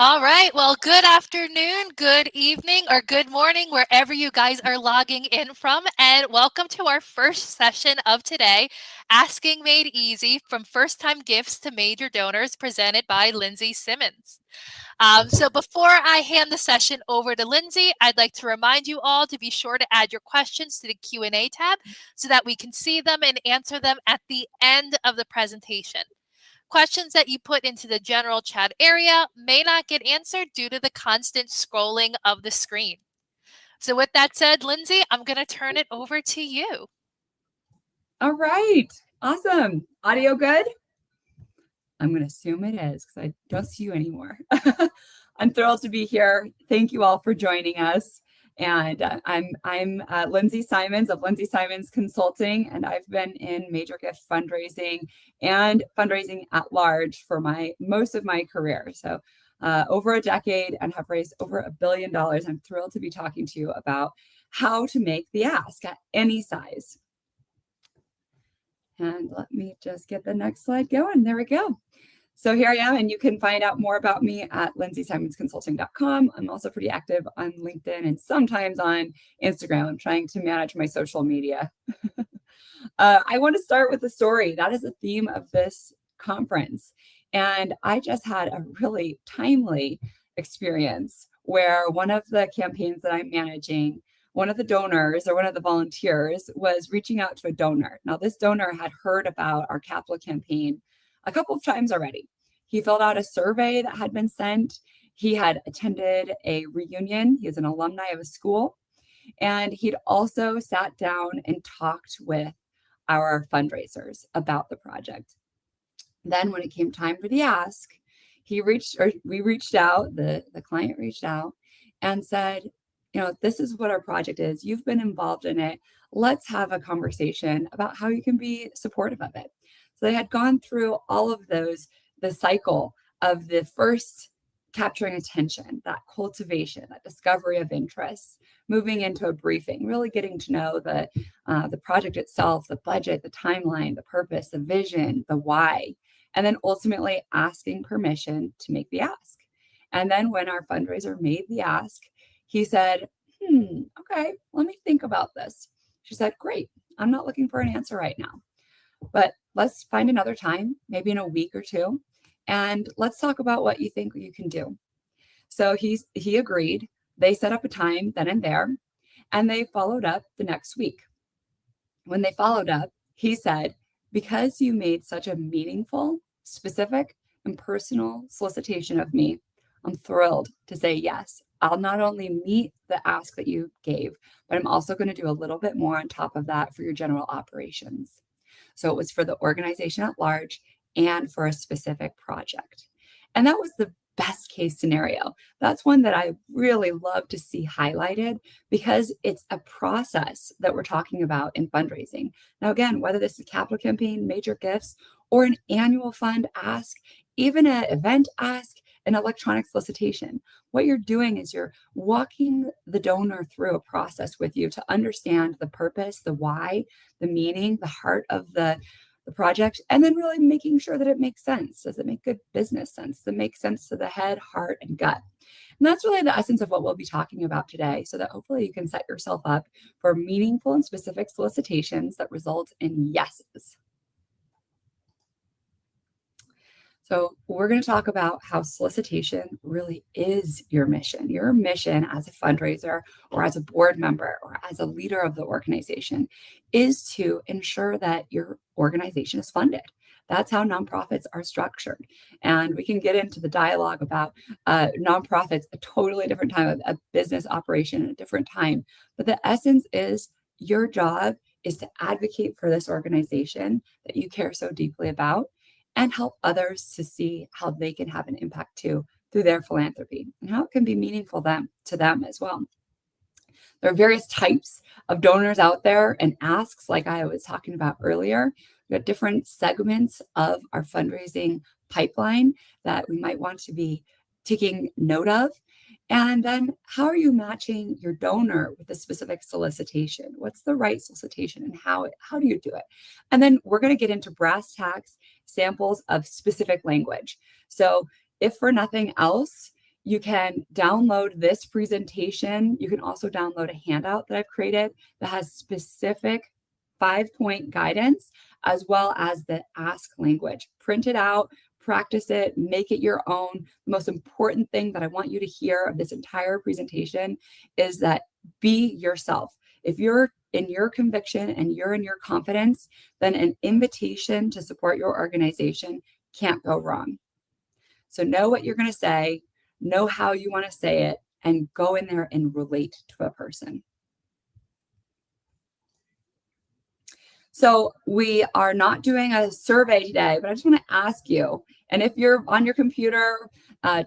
All right. Well, good afternoon, good evening, or good morning, wherever you guys are logging in from. And welcome to our first session of today, Asking Made Easy from First Time Gifts to Major Donors, presented by Lindsey Simmons. So before I hand the session over to Lindsey, I'd like to remind you all to be sure to add your questions to the Q&A tab so that we can see them and answer them at the end of the presentation. Questions that you put into the general chat area may not get answered due to the constant scrolling of the screen. So with that said, Lindsey, I'm going to turn it over to you. All right. Awesome. Audio good? I'm going to assume it is because I don't see you anymore. I'm thrilled to be here. Thank you all for joining us. And I'm Lindsey Simons of Lindsey Simons Consulting, and I've been in major gift fundraising and fundraising at large for most of my career. So over a decade, and have raised over $1 billion. I'm thrilled to be talking to you about how to make the ask at any size. And let me just get the next slide going. There we go. So here I am, and you can find out more about me at lindseysimonsconsulting.com. I'm also pretty active on LinkedIn and sometimes on Instagram. I'm trying to manage my social media. I want to start with a story. That is the theme of this conference. And I just had a really timely experience where one of the campaigns that I'm managing, one of the donors or one of the volunteers was reaching out to a donor. Now, this donor had heard about our capital campaign a couple of times already. He filled out a survey that had been sent. He had attended a reunion. He is an alumni of a school. And he'd also sat down and talked with our fundraisers about the project. Then when it came time for the ask, we reached out, the client reached out and said, this is what our project is. You've been involved in it. Let's have a conversation about how you can be supportive of it. So they had gone through all of those, the cycle of the first capturing attention, that cultivation, that discovery of interests, moving into a briefing, really getting to know the project itself, the budget, the timeline, the purpose, the vision, the why, and then ultimately asking permission to make the ask. And then when our fundraiser made the ask, he said, okay, let me think about this. She said, great, I'm not looking for an answer right now, but let's find another time, maybe in a week or two, and let's talk about what you think you can do. So he agreed. They set up a time then and there, and they followed up the next week. When they followed up, he said, because you made such a meaningful, specific, and personal solicitation of me, I'm thrilled to say yes. I'll not only meet the ask that you gave, but I'm also going to do a little bit more on top of that for your general operations. So it was for the organization at large and for a specific project. And that was the best case scenario. That's one that I really love to see highlighted because it's a process that we're talking about in fundraising. Now, again, whether this is a capital campaign, major gifts, or an annual fund ask, even an event ask, an electronic solicitation, what you're doing is you're walking the donor through a process with you to understand the purpose, the why, the meaning, the heart of the project, and then really making sure that it makes sense. Does it make good business sense? Does it make sense to the head, heart, and gut? And that's really the essence of what we'll be talking about today, so that hopefully you can set yourself up for meaningful and specific solicitations that result in yeses. So we're going to talk about how solicitation really is your mission. Your mission as a fundraiser or as a board member or as a leader of the organization is to ensure that your organization is funded. That's how nonprofits are structured. And we can get into the dialogue about nonprofits, a totally different time, a business operation at a different time. But the essence is your job is to advocate for this organization that you care so deeply about, and help others to see how they can have an impact too through their philanthropy and how it can be meaningful to them as well. There are various types of donors out there and asks, like I was talking about earlier. We've got different segments of our fundraising pipeline that we might want to be taking note of. And then how are you matching your donor with a specific solicitation? What's the right solicitation and how do you do it? And then we're going to get into brass tacks samples of specific language. So if for nothing else, You can download this presentation. You can also download a handout that I've created that has specific 5-point guidance, as well as the ask language. Print it out, practice it, make it your own. The most important thing that I want you to hear of this entire presentation is that be yourself. If you're in your conviction and you're in your confidence, then an invitation to support your organization can't go wrong. So know what you're going to say, know how you want to say it, and go in there and relate to a person. So we are not doing a survey today, but I just want to ask you, and if you're on your computer,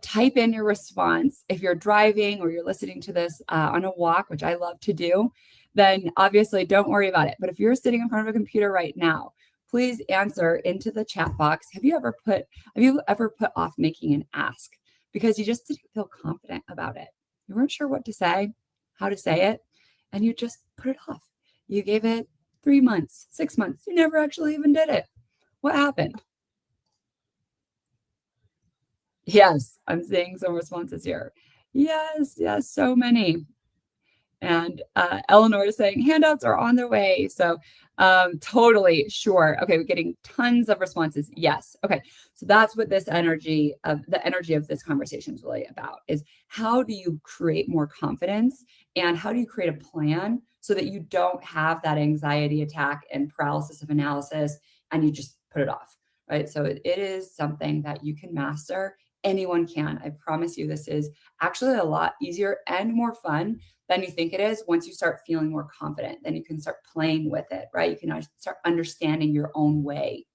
type in your response. If you're driving or you're listening to this on a walk, which I love to do, then obviously don't worry about it. But if you're sitting in front of a computer right now, please answer into the chat box. Have you ever put off making an ask because you just didn't feel confident about it? You weren't sure what to say, how to say it, and you just put it off. You gave it 3 months, 6 months. You never actually even did it. What happened? Yes, I'm seeing some responses here. Yes, so many. And Eleanor is saying handouts are on their way. So totally sure. Okay, we're getting tons of responses. Yes. Okay. So that's what the energy of this conversation is really about, is how do you create more confidence and how do you create a plan so that you don't have that anxiety attack and paralysis of analysis and you just put it off, right? So it is something that you can master. Anyone can. I promise you, this is actually a lot easier and more fun than you think it is. Once you start feeling more confident, then you can start playing with it, right? You can start understanding your own way.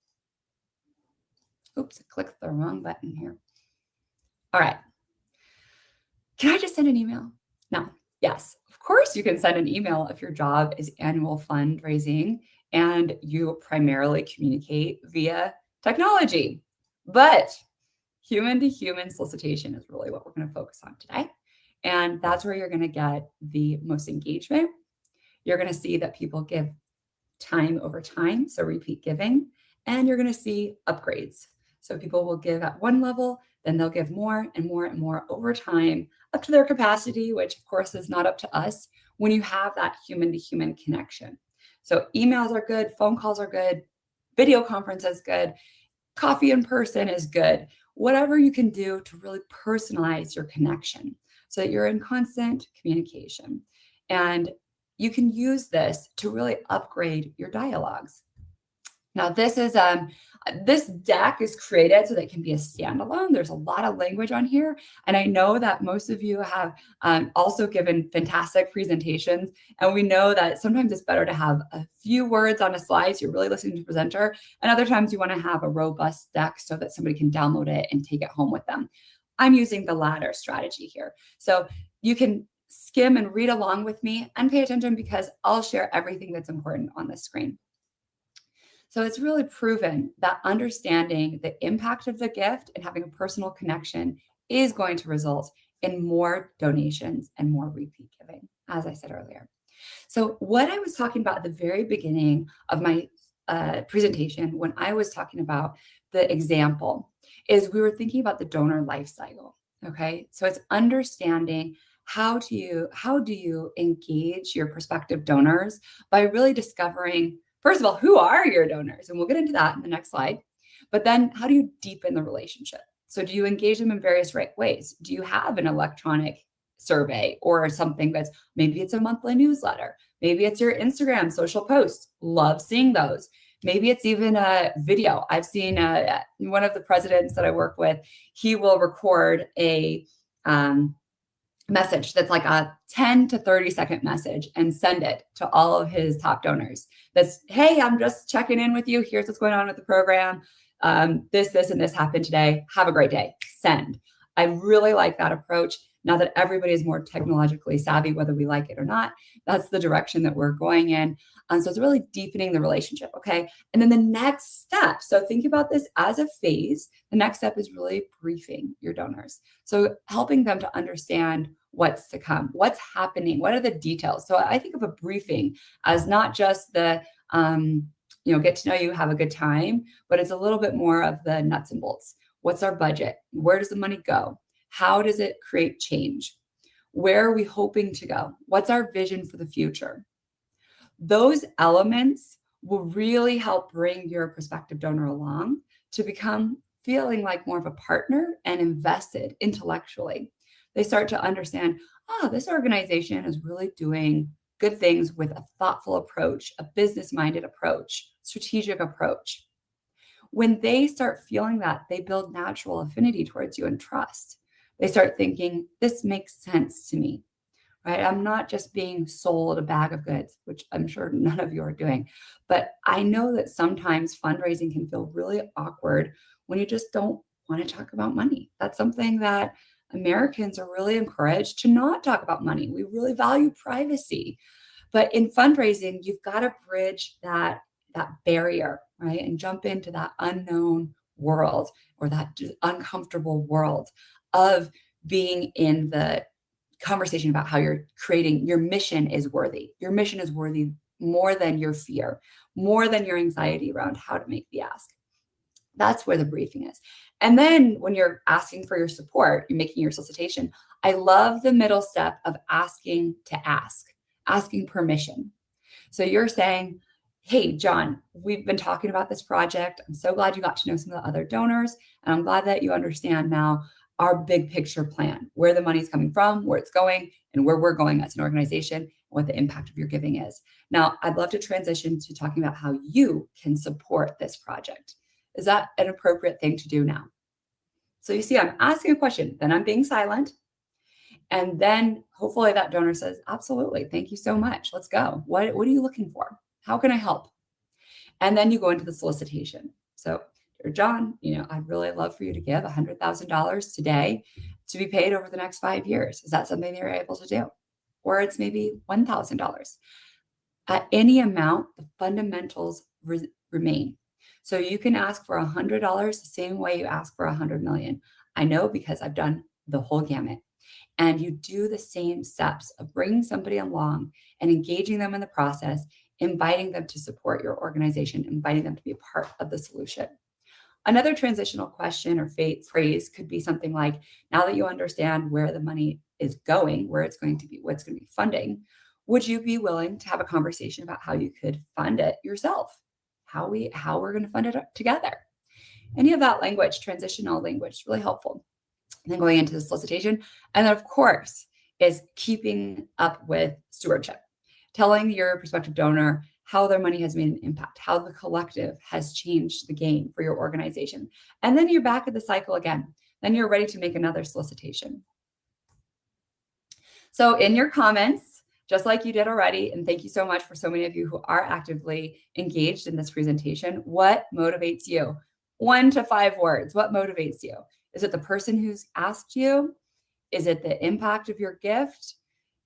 Oops, I clicked the wrong button here. All right. Can I just send an email? No. Yes, of course you can send an email if your job is annual fundraising and you primarily communicate via technology. But human-to-human solicitation is really what we're going to focus on today. And that's where you're going to get the most engagement. You're going to see that people give time over time, so repeat giving, and you're going to see upgrades. So people will give at one level, then they'll give more and more and more over time, up to their capacity, which of course is not up to us when you have that human-to-human connection. So emails are good, phone calls are good, video conference is good, coffee in person is good. Whatever you can do to really personalize your connection so that you're in constant communication. And you can use this to really upgrade your dialogues. Now, this deck is created so that it can be a standalone. There's a lot of language on here. And I know that most of you have also given fantastic presentations. And we know that sometimes it's better to have a few words on a slide so you're really listening to the presenter. And other times you want to have a robust deck so that somebody can download it and take it home with them. I'm using the latter strategy here. So you can skim and read along with me and pay attention because I'll share everything that's important on the screen. So it's really proven that understanding the impact of the gift and having a personal connection is going to result in more donations and more repeat giving, as I said earlier. So what I was talking about at the very beginning of my presentation, when I was talking about the example, is we were thinking about the donor life cycle. Okay, so it's understanding how do you engage your prospective donors by really discovering, first of all, who are your donors? And we'll get into that in the next slide. But then how do you deepen the relationship? So do you engage them in various ways? Do you have an electronic survey or something that's, maybe it's a monthly newsletter? Maybe it's your Instagram social posts. Love seeing those. Maybe it's even a video. I've seen one of the presidents that I work with, he will record a message that's like a 10 to 30 second message and send it to all of his top donors. That's, hey, I'm just checking in with you. Here's what's going on with the program. This, and this happened today. Have a great day. Send. I really like that approach. Now that everybody is more technologically savvy, whether we like it or not, that's the direction that we're going in. So it's really deepening the relationship, okay? And then the next step, so think about this as a phase. The next step is really briefing your donors. So helping them to understand what's to come, what's happening, what are the details. So I think of a briefing as not just the, get to know you, have a good time, but it's a little bit more of the nuts and bolts. What's our budget? Where does the money go? How does it create change? Where are we hoping to go? What's our vision for the future? Those elements will really help bring your prospective donor along to become feeling like more of a partner and invested intellectually. They start to understand, oh, this organization is really doing good things with a thoughtful approach, a business-minded approach, strategic approach. When they start feeling that, they build natural affinity towards you and trust. They start thinking, this makes sense to me, right? I'm not just being sold a bag of goods, which I'm sure none of you are doing. But I know that sometimes fundraising can feel really awkward when you just don't want to talk about money. That's something that Americans are really encouraged to not talk about money. We really value privacy. But in fundraising, you've got to bridge that barrier, right? And jump into that unknown world or that uncomfortable world of being in the conversation about how you're creating your mission is worthy. Your mission is worthy more than your fear, more than your anxiety around how to make the ask. That's where the briefing is. And then when you're asking for your support, you're making your solicitation. I love the middle step of asking to ask, asking permission. So you're saying, hey, John, we've been talking about this project. I'm so glad you got to know some of the other donors. And I'm glad that you understand now our big picture plan, where the money's coming from, where it's going, and where we're going as an organization, and what the impact of your giving is. Now, I'd love to transition to talking about how you can support this project. Is that an appropriate thing to do now? So you see, I'm asking a question, then I'm being silent. And then hopefully that donor says, absolutely, thank you so much. Let's go. What are you looking for? How can I help? And then you go into the solicitation. So, dear John, I'd really love for you to give $100,000 today to be paid over the next 5 years. Is that something that you're able to do? Or it's maybe $1,000. At any amount, the fundamentals remain. So you can ask for $100 the same way you ask for $100 million. I know because I've done the whole gamut. And you do the same steps of bringing somebody along and engaging them in the process, inviting them to support your organization, inviting them to be a part of the solution. Another transitional question or phrase could be something like, now that you understand where the money is going, where it's going to be, what's going to be funding, would you be willing to have a conversation about how you could fund it yourself? How we're going to fund it together? Any of that language, transitional language, is really helpful. And then going into the solicitation. And then, of course, is keeping up with stewardship, telling your prospective donor how their money has made an impact, how the collective has changed the game for your organization. And then you're back at the cycle again. Then you're ready to make another solicitation. So in your comments, just like you did already, and thank you so much for so many of you who are actively engaged in this presentation, what motivates you? 1 to 5 words. What motivates you? Is it the person who's asked you? Is it the impact of your gift?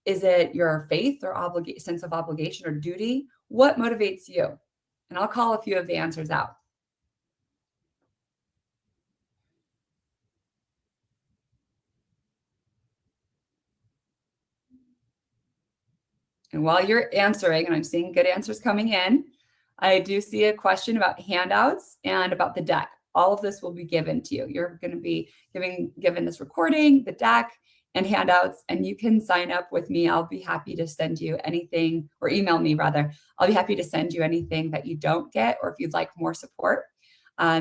Is it your faith or sense of obligation or duty? What motivates you? And I'll call a few of the answers out. And while you're answering, and I'm seeing good answers coming in, I do see a question about handouts and about the deck. All of this will be given to you. You're going to be given this recording, the deck, and handouts, and you can sign up with me. I'll be happy to send you anything, or email me rather. I'll be happy to send you anything that you don't get, or if you'd like more support.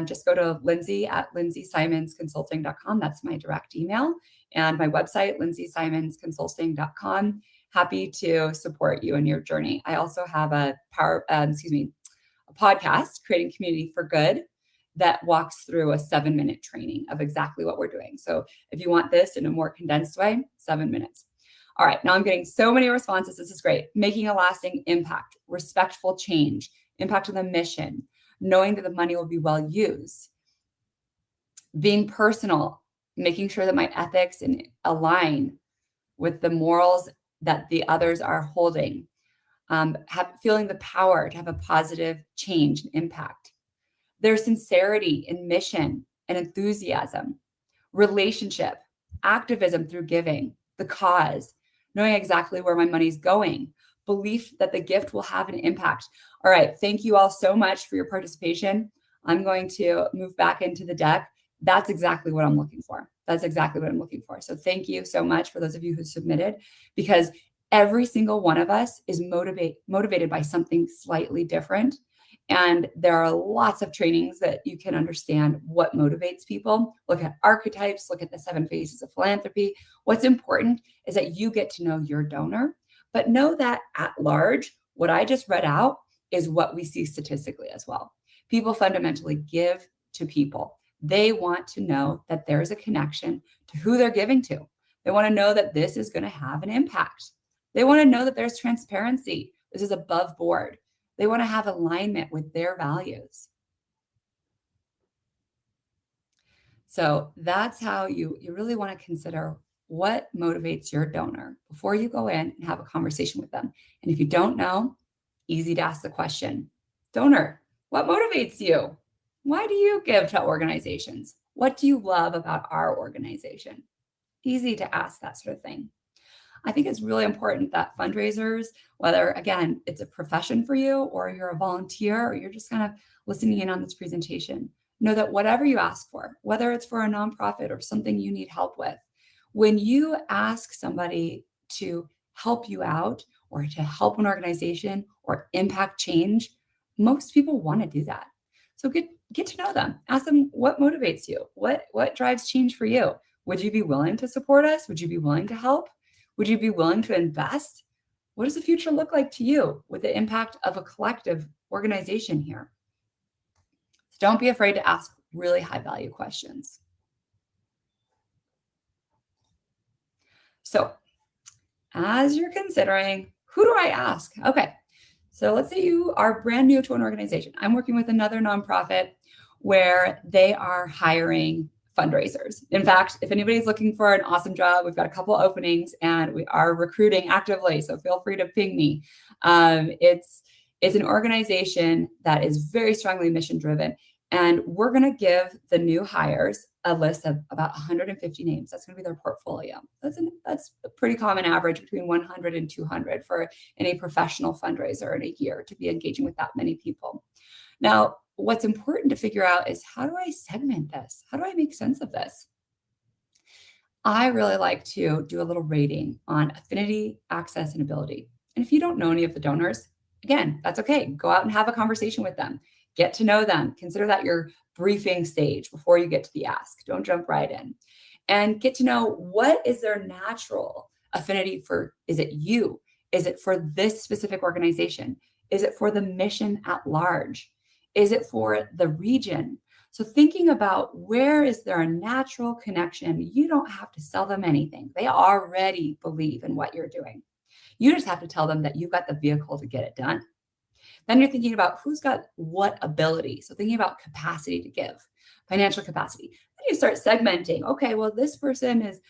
Just go to Lindsey at lindseysimonsconsulting.com. That's my direct email. And my website, lindseysimonsconsulting.com. Happy to support you in your journey. I also have a podcast, Creating Community for Good, that walks through a 7-minute training of exactly what we're doing. So if you want this in a more condensed way, 7 minutes. All right, now I'm getting so many responses. This is great. Making a lasting impact, respectful change, impact on the mission, knowing that the money will be well used, being personal, making sure that my ethics align with the morals that the others are holding, feeling the power to have a positive change and impact. Their sincerity in mission and enthusiasm, relationship, activism through giving, the cause, knowing exactly where my money's going, belief that the gift will have an impact. All right, thank you all so much for your participation. I'm going to move back into the deck. That's exactly what I'm looking for. That's exactly what I'm looking for. So thank you so much for those of you who submitted, because every single one of us is motivated by something slightly different. And there are lots of trainings that you can understand what motivates people. Look at archetypes, look at the 7 phases of philanthropy. What's important is that you get to know your donor, but know that at large, what I just read out is what we see statistically as well. People fundamentally give to people. They want to know that there's a connection to who they're giving to. They want to know that this is going to have an impact. They want to know that there's transparency. This is above board. They want to have alignment with their values. So that's how you really want to consider what motivates your donor before you go in and have a conversation with them. And if you don't know, easy to ask the question, donor, what motivates you? Why do you give to organizations? What do you love about our organization? Easy to ask that sort of thing. I think it's really important that fundraisers, whether, again, it's a profession for you or you're a volunteer or you're just kind of listening in on this presentation, know that whatever you ask for, whether it's for a nonprofit or something you need help with, when you ask somebody to help you out or to help an organization or impact change, most people want to do that. So get to know them. Ask them what motivates you, what drives change for you. Would you be willing to support us? Would you be willing to help? Would you be willing to invest? What does the future look like to you with the impact of a collective organization here? So don't be afraid to ask really high value questions. So as you're considering, who do I ask? Okay, so let's say you are brand new to an organization. I'm working with another nonprofit where they are hiring fundraisers. In fact, if anybody's looking for an awesome job, we've got a couple openings and we are recruiting actively. So feel free to ping me. It's an organization that is very strongly mission driven. And we're going to give the new hires a list of about 150 names. That's going to be their portfolio. That's a pretty common average between 100 and 200 for any professional fundraiser in a year to be engaging with that many people. Now, what's important to figure out is, how do I segment this? How do I make sense of this? I really like to do a little rating on affinity, access, and ability. And if you don't know any of the donors, again, that's okay. Go out and have a conversation with them. Get to know them. Consider that your briefing stage before you get to the ask. Don't jump right in. And get to know, what is their natural affinity for? Is it you? Is it for this specific organization? Is it for the mission at large? Is it for the region? So thinking about, where is there a natural connection? You don't have to sell them anything. They already believe in what you're doing. You just have to tell them that you've got the vehicle to get it done. Then you're thinking about who's got what ability. So thinking about capacity to give, financial capacity. Then you start segmenting. Okay, well, this person is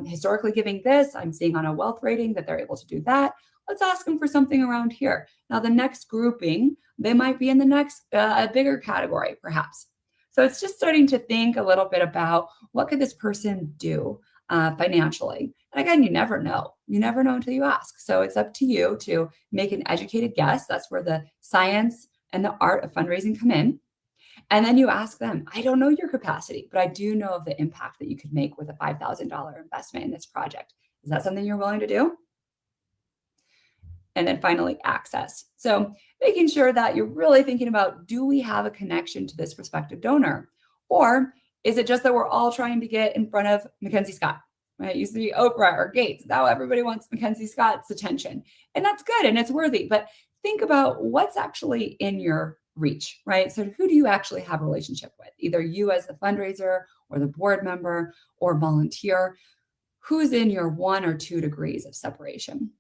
historically giving this. I'm seeing on a wealth rating that they're able to do that. Let's ask them for something around here. Now, the next grouping, they might be in the next a bigger category, perhaps. So it's just starting to think a little bit about, what could this person do financially? And again, you never know. You never know until you ask. So it's up to you to make an educated guess. That's where the science and the art of fundraising come in. And then you ask them, I don't know your capacity, but I do know of the impact that you could make with a $5,000 investment in this project. Is that something you're willing to do? And then finally, access. So making sure that you're really thinking about, do we have a connection to this prospective donor? Or is it just that we're all trying to get in front of Mackenzie Scott? Right? It used to be Oprah or Gates. Now everybody wants Mackenzie Scott's attention. And that's good and it's worthy. But think about what's actually in your reach, right? So who do you actually have a relationship with? Either you as the fundraiser or the board member or volunteer. Who's in your 1 or 2 degrees of separation?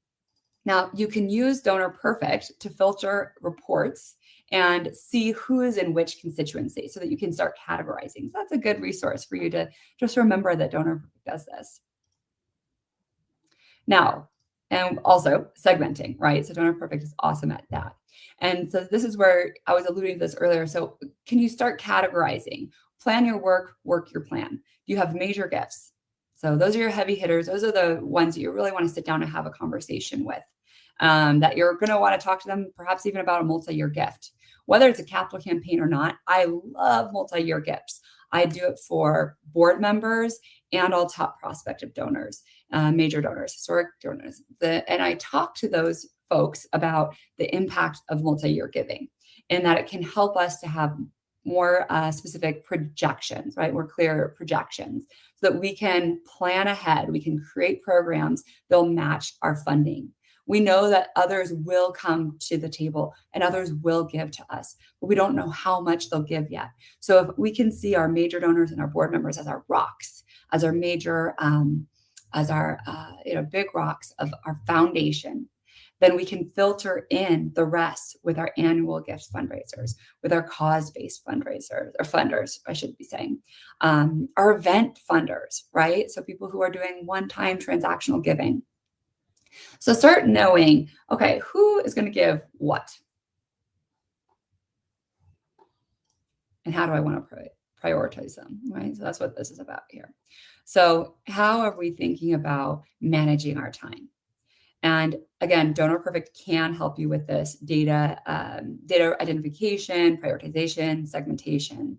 Now, you can use Donor Perfect to filter reports and see who is in which constituency so that you can start categorizing. So that's a good resource for you to just remember that Donor Perfect does this. Now, and also segmenting, right? So Donor Perfect is awesome at that. And so this is where I was alluding to this earlier. So can you start categorizing? Plan your work, work your plan. Do you have major gifts? So those are your heavy hitters. Those are the ones that you really want to sit down and have a conversation with, that you're going to want to talk to them perhaps even about a multi-year gift. whether it's a capital campaign or not. I love multi-year gifts. I do it for board members and all top prospective donors, major donors, historic donors. And I talk to those folks about the impact of multi-year giving and that it can help us to have more specific projections, right? More clear projections so that we can plan ahead. We can create programs that'll match our funding. We know that others will come to the table and others will give to us, but we don't know how much they'll give yet. So if we can see our major donors and our board members as our rocks, as our major, as our big rocks of our foundation, then we can filter in the rest with our annual gift fundraisers, with our cause-based fundraisers, or funders, I should be saying, our event funders, right? So people who are doing one-time transactional giving. So start knowing, okay, who is going to give what? And how do I want to prioritize them, right? So that's what this is about here. So how are we thinking about managing our time? And again, Donor Perfect can help you with this data identification, prioritization, segmentation.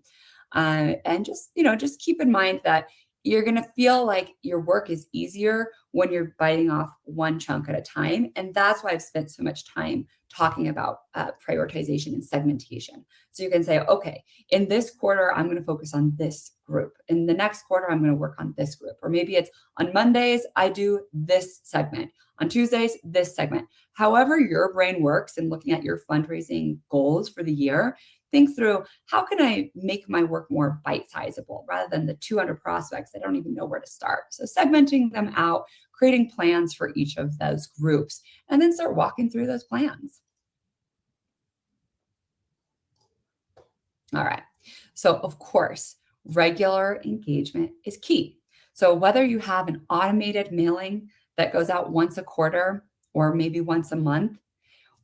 And just keep in mind that you're going to feel like your work is easier when you're biting off one chunk at a time. And that's why I've spent so much time talking about prioritization and segmentation. So you can say, okay, in this quarter, I'm going to focus on this group. In the next quarter, I'm going to work on this group. Or maybe it's on Mondays, I do this segment. On Tuesdays, this segment. However your brain works in looking at your fundraising goals for the year, think through, how can I make my work more bite-sizable rather than the 200 prospects that don't even know where to start? So segmenting them out, creating plans for each of those groups, and then start walking through those plans. All right. So of course, regular engagement is key. So whether you have an automated mailing that goes out once a quarter or maybe once a month,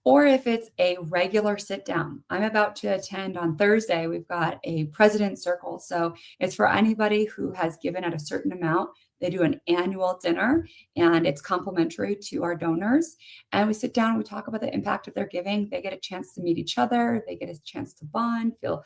or if it's a regular sit down. I'm about to attend on Thursday. We've got a President's Circle. So it's for anybody who has given at a certain amount. They do an annual dinner and it's complimentary to our donors. And we sit down and we talk about the impact of their giving. They get a chance to meet each other. They get a chance to bond, feel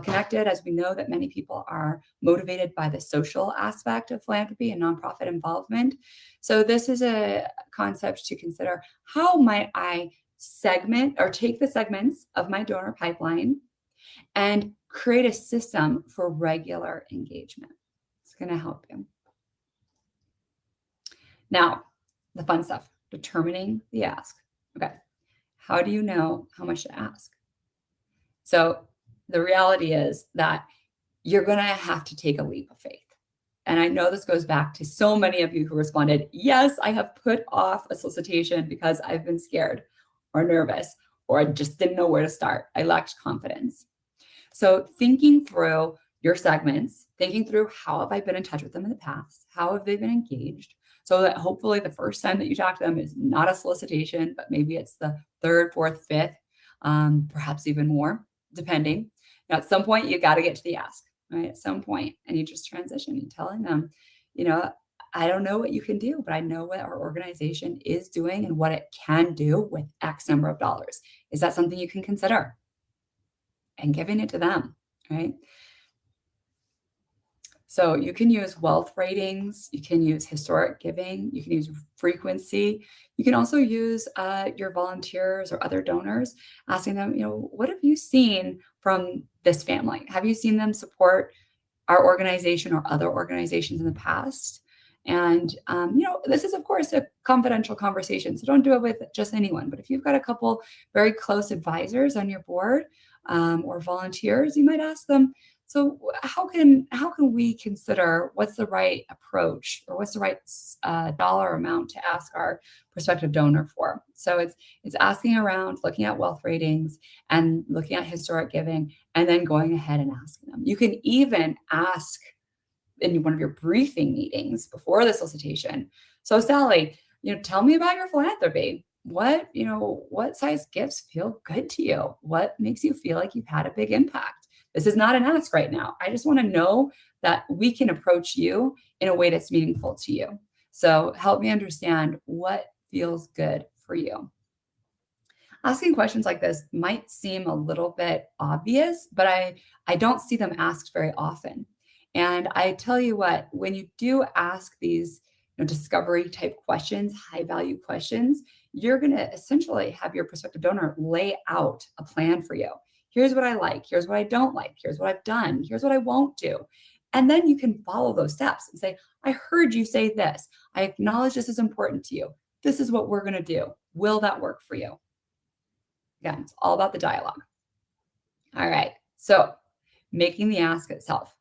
connected, as we know that many people are motivated by the social aspect of philanthropy and nonprofit involvement. So this is a concept to consider. How might I segment or take the segments of my donor pipeline and create a system for regular engagement? It's going to help you. Now, the fun stuff, determining the ask. Okay, how do you know how much to ask? So the reality is that you're going to have to take a leap of faith. And I know this goes back to so many of you who responded, yes, I have put off a solicitation because I've been scared or nervous, or I just didn't know where to start. I lacked confidence. So thinking through your segments, thinking through how have I been in touch with them in the past? How have they been engaged? So that hopefully the first time that you talk to them is not a solicitation, but maybe it's the third, fourth, fifth, perhaps even more, depending. Now, at some point, you got to get to the ask, right? At some point, and you just transition. You're telling them, I don't know what you can do, but I know what our organization is doing and what it can do with X number of dollars. Is that something you can consider? And giving it to them, right? So you can use wealth ratings, you can use historic giving, you can use frequency. You can also use your volunteers or other donors, asking them, what have you seen from this family? Have you seen them support our organization or other organizations in the past? And, this is, of course, a confidential conversation, so don't do it with just anyone. But if you've got a couple very close advisors on your board or volunteers, you might ask them, so how can we consider what's the right approach or what's the right dollar amount to ask our prospective donor for? So it's asking around, looking at wealth ratings and looking at historic giving, and then going ahead and asking them. You can even ask in one of your briefing meetings before the solicitation. So Sally, tell me about your philanthropy. What size gifts feel good to you? What makes you feel like you've had a big impact? This is not an ask right now. I just want to know that we can approach you in a way that's meaningful to you. So help me understand what feels good for you. Asking questions like this might seem a little bit obvious, but I don't see them asked very often. And I tell you what, when you do ask these discovery type questions, high value questions, you're going to essentially have your prospective donor lay out a plan for you. Here's what I like. Here's what I don't like. Here's what I've done. Here's what I won't do. And then you can follow those steps and say, I heard you say this. I acknowledge this is important to you. This is what we're going to do. Will that work for you? Again, it's all about the dialogue. All right. So making the ask itself.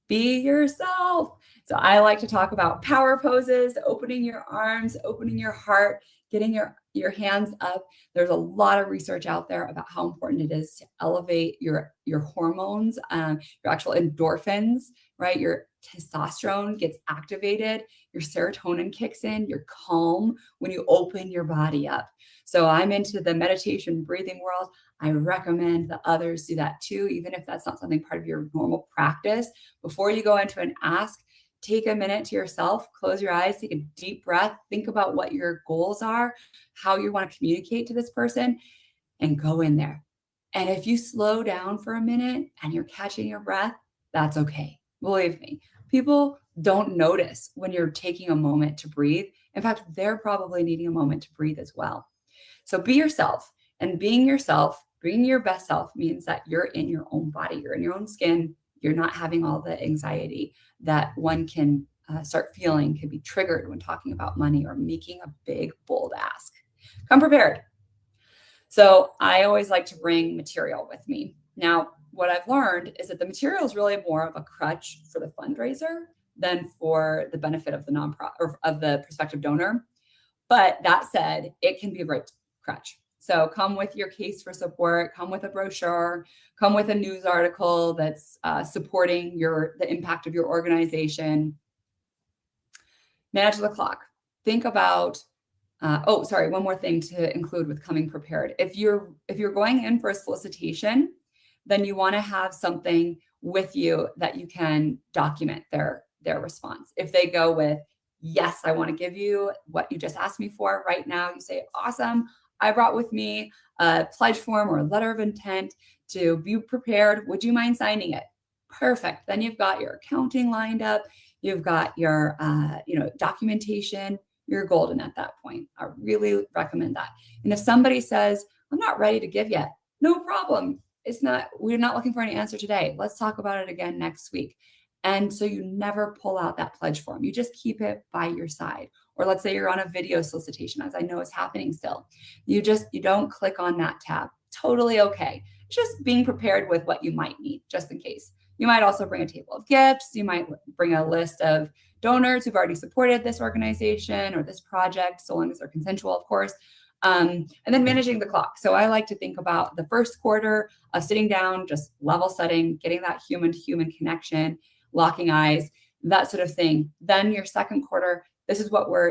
Be yourself. So I like to talk about power poses, opening your arms, opening your heart, getting your hands up. There's a lot of research out there about how important it is to elevate your hormones, your actual endorphins, right? Your testosterone gets activated, your serotonin kicks in, you're calm when you open your body up. So I'm into the meditation breathing world. I recommend that others do that too, even if that's not something part of your normal practice. Before you go into an ask, take a minute to yourself, close your eyes, take a deep breath, think about what your goals are, how you want to communicate to this person, and go in there. And if you slow down for a minute and you're catching your breath, that's okay. Believe me, people don't notice when you're taking a moment to breathe. In fact, they're probably needing a moment to breathe as well. So be yourself. And being yourself, being your best self means that you're in your own body, you're in your own skin, you're not having all the anxiety that one can start feeling can be triggered when talking about money or making a big, bold ask. Come prepared. So I always like to bring material with me. Now, what I've learned is that the material is really more of a crutch for the fundraiser than for the benefit of the nonprofit or of the prospective donor. But that said, it can be a great crutch. So come with your case for support, come with a brochure, come with a news article that's supporting the impact of your organization. Manage the clock. Think about, one more thing to include with coming prepared. If you're going in for a solicitation, then you want to have something with you that you can document their response. If they go with, yes, I want to give you what you just asked me for right now, you say, awesome. I brought with me a pledge form or a letter of intent to be prepared. Would you mind signing it? Perfect. Then you've got your accounting lined up. You've got your, documentation. You're golden at that point. I really recommend that. And if somebody says, I'm not ready to give yet, no problem. We're not looking for any answer today. Let's talk about it again next week. And so you never pull out that pledge form. You just keep it by your side. Or let's say you're on a video solicitation, as I know is happening still. You don't click on that tab. Totally okay. It's just being prepared with what you might need, just in case. You might also bring a table of gifts. You might bring a list of donors who've already supported this organization or this project, so long as they're consensual, of course. And then managing the clock. So I like to think about the first quarter of sitting down, just level setting, getting that human to human connection, locking eyes, that sort of thing. Then your second quarter,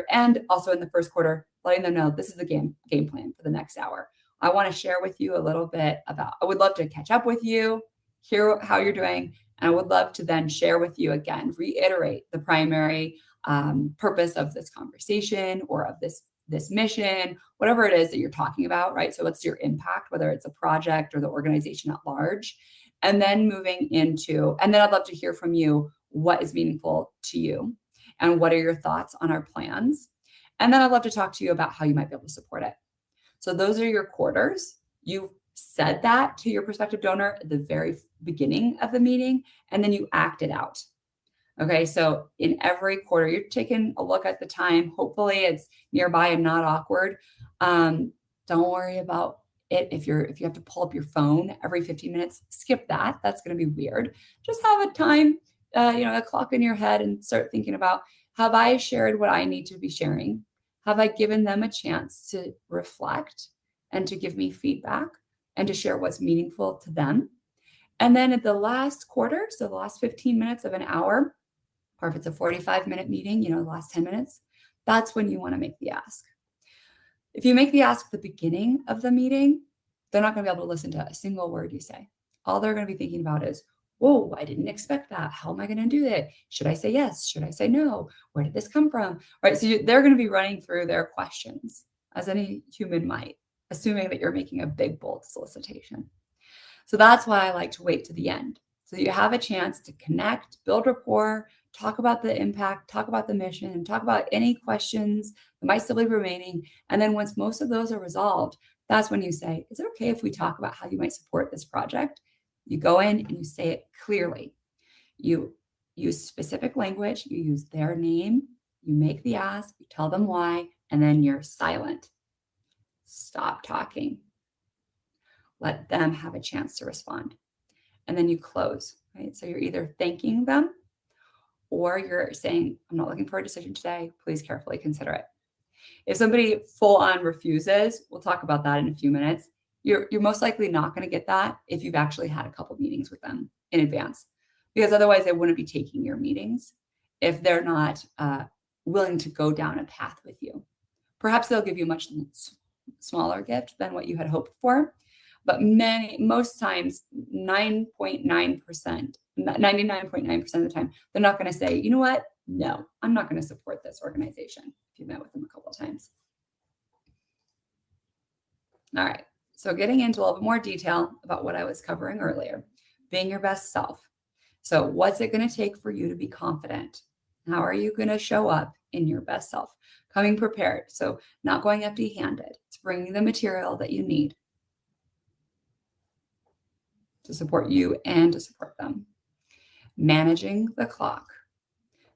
and also in the first quarter, letting them know this is the game plan for the next hour. I want to share with you a little bit I would love to catch up with you, hear how you're doing, and I would love to then share with you again, reiterate the primary purpose of this conversation or of this mission, whatever it is that you're talking about, right? So what's your impact, whether it's a project or the organization at large? And then I'd love to hear from you what is meaningful to you and what are your thoughts on our plans. And then I'd love to talk to you about how you might be able to support it. So those are your quarters. You've said that to your prospective donor at the very beginning of the meeting, and then you act it out. Okay, so in every quarter, you're taking a look at the time. Hopefully it's nearby and not awkward. Don't worry about it. If you have to pull up your phone every 15 minutes, skip that. That's going to be weird. Just have a time, a clock in your head and start thinking about, have I shared what I need to be sharing? Have I given them a chance to reflect and to give me feedback and to share what's meaningful to them? And then at the last quarter, so the last 15 minutes of an hour, or if it's a 45-minute meeting, the last 10 minutes, that's when you want to make the ask. If you make the ask at the beginning of the meeting, they're not going to be able to listen to a single word you say. All they're going to be thinking about is, whoa, I didn't expect that. How am I going to do that? Should I say yes? Should I say no? Where did this come from? Right. So they're going to be running through their questions, as any human might, assuming that you're making a big, bold solicitation. So that's why I like to wait to the end. So you have a chance to connect, build rapport, talk about the impact, talk about the mission, and talk about any questions that might still be remaining. And then once most of those are resolved, that's when you say, is it okay if we talk about how you might support this project? You go in and you say it clearly. You use specific language, you use their name, you make the ask, you tell them why, and then you're silent. Stop talking. Let them have a chance to respond. And then you close, right? So you're either thanking them or you're saying, I'm not looking for a decision today. Please carefully consider it. If somebody full on refuses, we'll talk about that in a few minutes. You're most likely not going to get that if you've actually had a couple meetings with them in advance, because otherwise they wouldn't be taking your meetings if they're not willing to go down a path with you. Perhaps they'll give you a much smaller gift than what you had hoped for, but most times, 99.9% of the time, they're not going to say, you know what? No, I'm not going to support this organization if you've met with them a couple of times. All right. So getting into a little bit more detail about what I was covering earlier, being your best self. So what's it going to take for you to be confident? How are you going to show up in your best self? Coming prepared. So not going empty-handed. It's bringing the material that you need to support you and to support them. Managing the clock.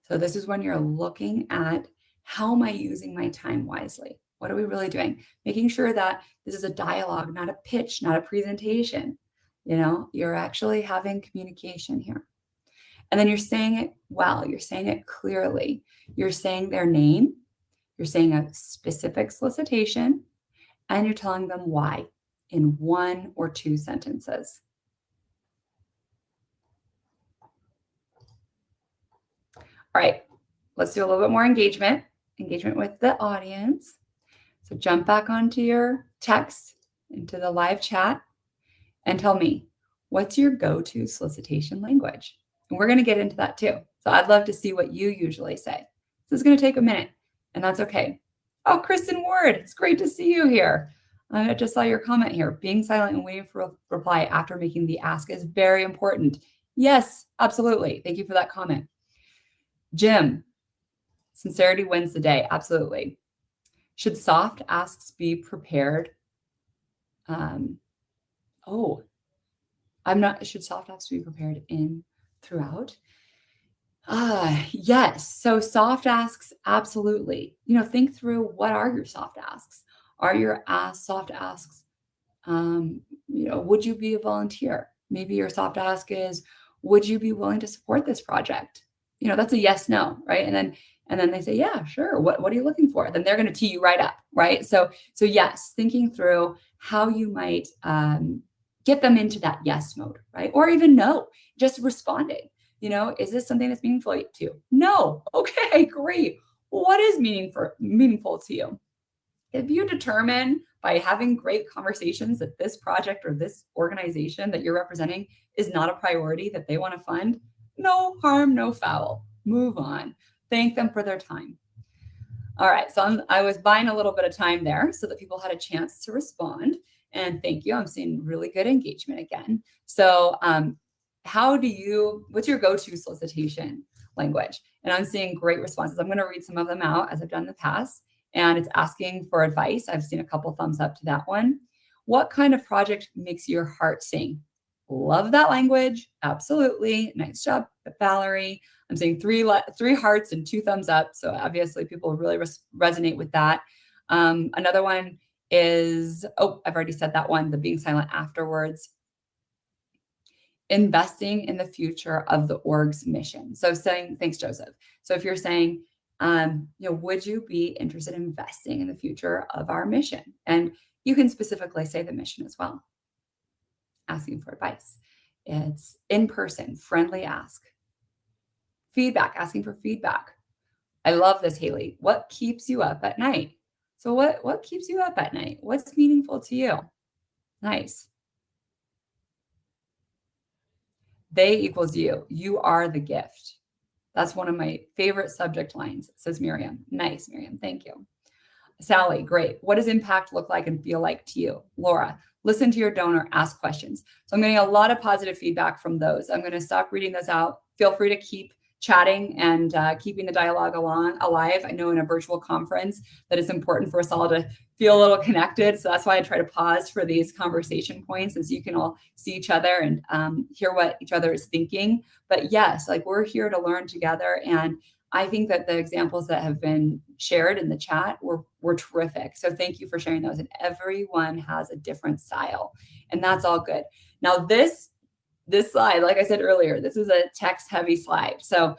So this is when you're looking at, how am I using my time wisely? What are we really doing? Making sure that this is a dialogue, not a pitch, not a presentation. You're actually having communication here. And then you're saying it well, you're saying it clearly. You're saying their name, you're saying a specific solicitation, and you're telling them why in 1 or 2 sentences. All right, let's do a little bit more engagement with the audience. So jump back onto your text, into the live chat, and tell me, what's your go-to solicitation language? And we're going to get into that too. So I'd love to see what you usually say. This is going to take a minute, and that's okay. Oh, Kristen Ward, it's great to see you here. I just saw your comment here. Being silent and waiting for a reply after making the ask is very important. Yes, absolutely. Thank you for that comment. Jim, sincerity wins the day. Absolutely. Should soft asks be prepared? Should soft asks be prepared throughout? Yes. So soft asks, absolutely. Think through, what are your soft asks? Are your soft asks, would you be a volunteer? Maybe your soft ask is, would you be willing to support this project? That's a yes, no, right? And then they say, yeah, sure. What are you looking for? Then they're going to tee you right up, right? So yes, thinking through how you might get them into that yes mode, right? Or even no, just responding. Is this something that's meaningful to you? No. Okay, great. What is meaningful to you? If you determine by having great conversations that this project or this organization that you're representing is not a priority that they want to fund, no harm, no foul. Move on. Thank them for their time. All right, so I was buying a little bit of time there so that people had a chance to respond. And thank you. I'm seeing really good engagement again. So what's your go-to solicitation language? And I'm seeing great responses. I'm going to read some of them out as I've done in the past. And it's asking for advice. I've seen a couple thumbs up to that one. What kind of project makes your heart sing? Love that language. Absolutely. Nice job, Valerie. I'm seeing 3 hearts and 2 thumbs up. So obviously people really resonate with that. Another one is, I've already said that one, the being silent afterwards. Investing in the future of the org's mission. So saying, thanks, Joseph. So if you're saying, would you be interested in investing in the future of our mission? And you can specifically say the mission as well. Asking for advice. It's in person, friendly ask. Feedback, asking for feedback. I love this, Haley. What keeps you up at night? So what keeps you up at night? What's meaningful to you? Nice. They equals you. You are the gift. That's one of my favorite subject lines, says Miriam. Nice, Miriam. Thank you. Sally, great. What does impact look like and feel like to you? Laura, listen to your donor, ask questions. So I'm getting a lot of positive feedback from those. I'm going to stop reading those out. Feel free to keep chatting and keeping the dialogue alive. I know in a virtual conference that it's important for us all to feel a little connected. So that's why I try to pause for these conversation points, as you can all see each other and hear what each other is thinking. But yes, like we're here to learn together. And I think that the examples that have been shared in the chat were terrific. So thank you for sharing those. And everyone has a different style, and that's all good. Now this slide, like I said earlier, this is a text heavy slide. So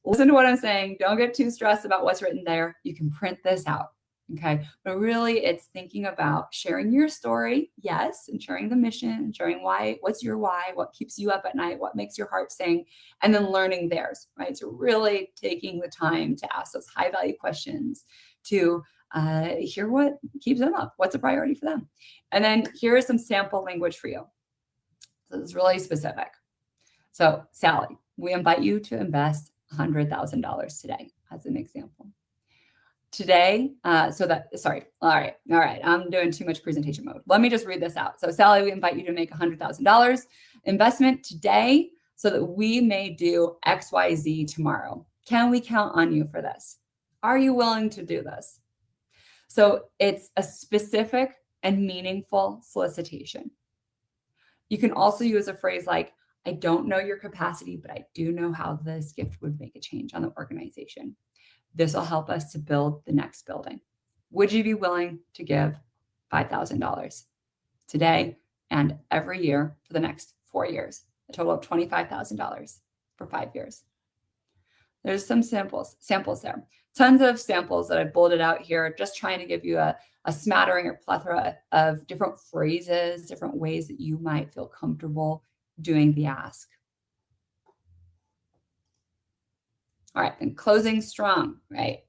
listen to what I'm saying. Don't get too stressed about what's written there. You can print this out. Okay. But really it's thinking about sharing your story. Yes. And sharing the mission, sharing why, what's your why, what keeps you up at night, what makes your heart sing, and then learning theirs, right? So really taking the time to ask those high value questions, to hear what keeps them up, what's a priority for them. And then here is some sample language for you. So this is really specific. So Sally, we invite you to invest $100,000 today as an example. Today, all right. I'm doing too much presentation mode. Let me just read this out. So Sally, we invite you to make $100,000 investment today so that we may do XYZ tomorrow. Can we count on you for this? Are you willing to do this? So it's a specific and meaningful solicitation. You can also use a phrase like, I don't know your capacity, but I do know how this gift would make a change on the organization. This will help us to build the next building. Would you be willing to give $5,000 today and every year for the next 4 years, a total of $25,000 for 5 years? There's some samples there. Tons of samples that I've bulleted out here, just trying to give you a smattering or plethora of different phrases, different ways that you might feel comfortable doing the ask. All right, and closing strong, right?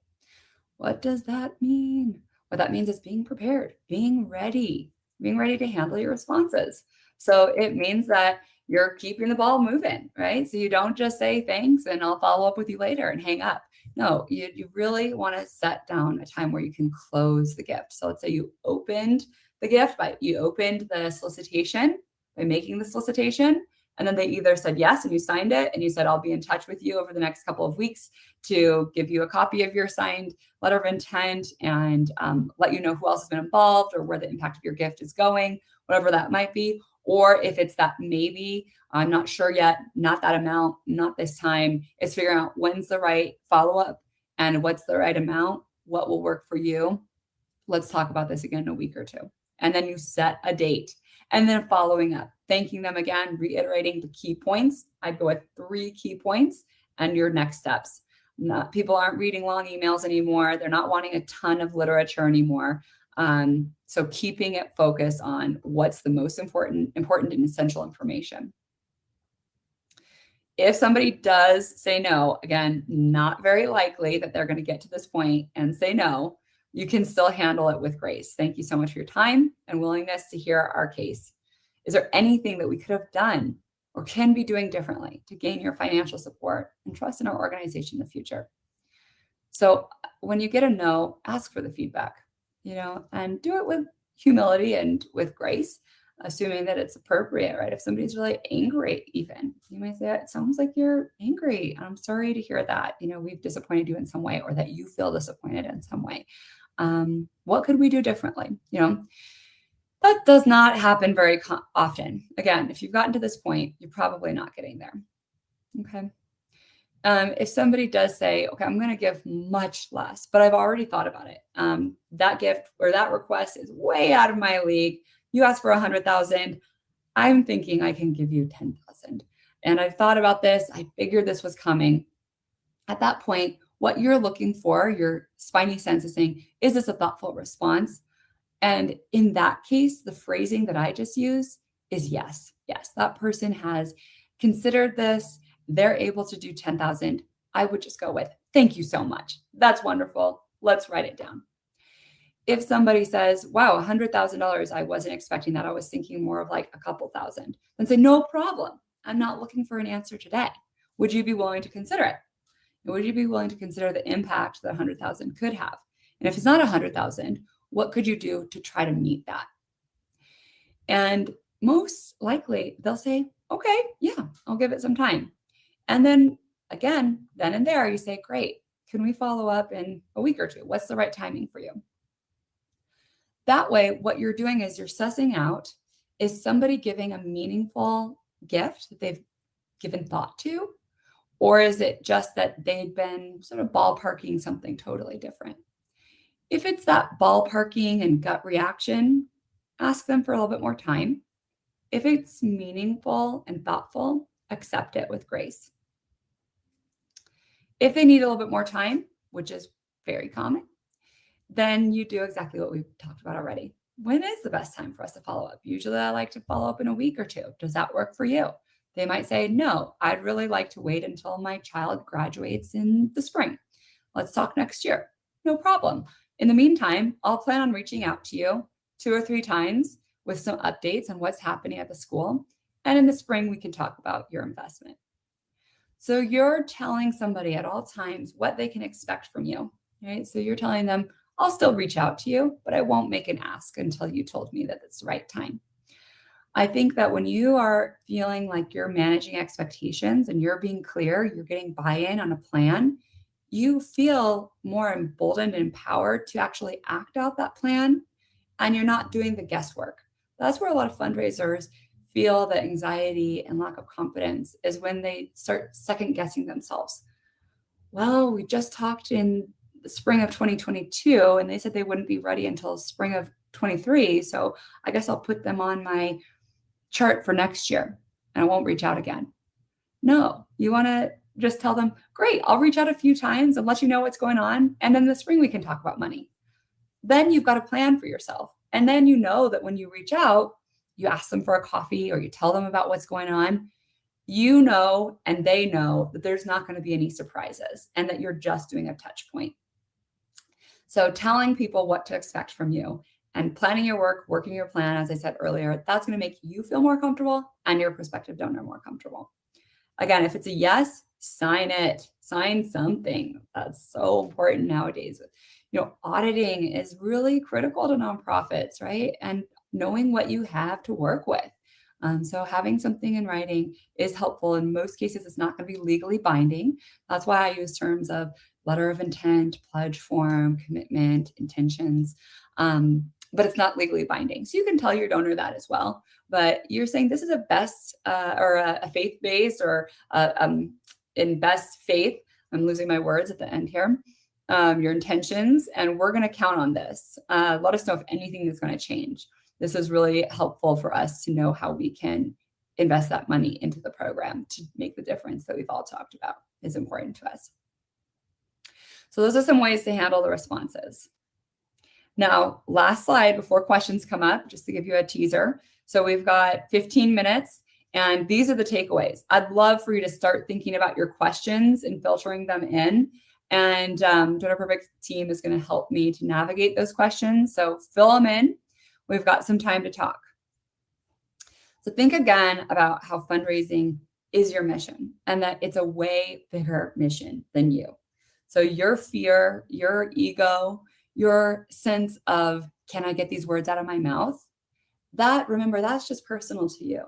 What does that mean? What that means is being prepared, being ready to handle your responses. So it means that you're keeping the ball moving, right? So you don't just say thanks and I'll follow up with you later and hang up. No, you really want to set down a time where you can close the gift. So let's say you opened the gift, you opened the solicitation by making the solicitation. And then they either said yes and you signed it and you said, I'll be in touch with you over the next couple of weeks to give you a copy of your signed letter of intent and let you know who else has been involved or where the impact of your gift is going, whatever that might be. Or if it's that maybe, I'm not sure yet, not that amount, not this time, it's figuring out when's the right follow-up and what's the right amount, what will work for you. Let's talk about this again in a week or two. And then you set a date and then following up, thanking them again, reiterating the key points. I'd go with 3 key points and your next steps. People aren't reading long emails anymore. They're not wanting a ton of literature anymore. So keeping it focused on what's the most important and essential information. If somebody does say no, again, not very likely that they're going to get to this point and say no, you can still handle it with grace. Thank you so much for your time and willingness to hear our case. Is there anything that we could have done or can be doing differently to gain your financial support and trust in our organization in the future? So when you get a no, ask for the feedback, and do it with humility and with grace, assuming that it's appropriate, right? If somebody's really angry, even, you might say, it sounds like you're angry. I'm sorry to hear that, we've disappointed you in some way, or that you feel disappointed in some way. What could we do differently? That does not happen very often. Again, if you've gotten to this point, you're probably not getting there. Okay. If somebody does say, okay, I'm going to give much less, but I've already thought about it. That gift or that request is way out of my league. You asked for 100,000. I'm thinking I can give you 10,000. And I've thought about this. I figured this was coming. At that point, what you're looking for, your spidey sense is saying, is this a thoughtful response? And in that case, the phrasing that I just used is yes. Yes, that person has considered this. They're able to do 10,000. I would just go with, thank you so much. That's wonderful. Let's write it down. If somebody says, wow, $100,000, I wasn't expecting that. I was thinking more of like a couple thousand. Then say, no problem. I'm not looking for an answer today. Would you be willing to consider it? Would you be willing to consider the impact that 100,000 could have? And if it's not 100,000, what could you do to try to meet that? And most likely they'll say, okay, yeah, I'll give it some time. And then again, then and there, you say, great, can we follow up in a week or two? What's the right timing for you? That way, what you're doing is you're sussing out, is somebody giving a meaningful gift that they've given thought to? Or is it just that they've been sort of ballparking something totally different? If it's that ballparking and gut reaction, ask them for a little bit more time. If it's meaningful and thoughtful, accept it with grace. If they need a little bit more time, which is very common, then you do exactly what we've talked about already. When is the best time for us to follow up? Usually I like to follow up in a week or two. Does that work for you? They might say, no, I'd really like to wait until my child graduates in the spring. Let's talk next year. No problem. In the meantime, I'll plan on reaching out to you 2 or 3 times with some updates on what's happening at the school. And in the spring, we can talk about your investment. So you're telling somebody at all times what they can expect from you, right? So you're telling them, I'll still reach out to you, but I won't make an ask until you told me that it's the right time. I think that when you are feeling like you're managing expectations and you're being clear, you're getting buy-in on a plan, you feel more emboldened and empowered to actually act out that plan, and you're not doing the guesswork. That's where a lot of fundraisers feel the anxiety and lack of confidence, is when they start second guessing themselves. Well, we just talked in the spring of 2022 and they said they wouldn't be ready until spring of 23. So I guess I'll put them on my chart for next year and I won't reach out again. No, you want to just tell them, great, I'll reach out a few times and let you know what's going on. And then in the spring, we can talk about money. Then you've got a plan for yourself. And then you know that when you reach out, you ask them for a coffee or you tell them about what's going on. You know, and they know that there's not going to be any surprises and that you're just doing a touch point. So telling people what to expect from you and planning your work, working your plan, as I said earlier, that's going to make you feel more comfortable and your prospective donor more comfortable. Again, if it's a yes, sign it, sign something. That's so important nowadays. Auditing is really critical to nonprofits, right? And knowing what you have to work with. So having something in writing is helpful. In most cases, it's not going to be legally binding. That's why I use terms of letter of intent, pledge form, commitment, intentions. But it's not legally binding. So you can tell your donor that as well. But you're saying this is a best or a faith-based or in best faith. I'm losing my words at the end here. Your intentions, and we're going to count on this. Let us know if anything is going to change. This is really helpful for us to know how we can invest that money into the program to make the difference that we've all talked about is important to us. So those are some ways to handle the responses. Now, last slide before questions come up, just to give you a teaser. So we've got 15 minutes, and these are the takeaways. I'd love for you to start thinking about your questions and filtering them in. And Donor Perfect team is going to help me to navigate those questions. So fill them in. We've got some time to talk. So think again about how fundraising is your mission and that it's a way bigger mission than you. So your fear, your ego, your sense of, can I get these words out of my mouth? Remember, that's just personal to you.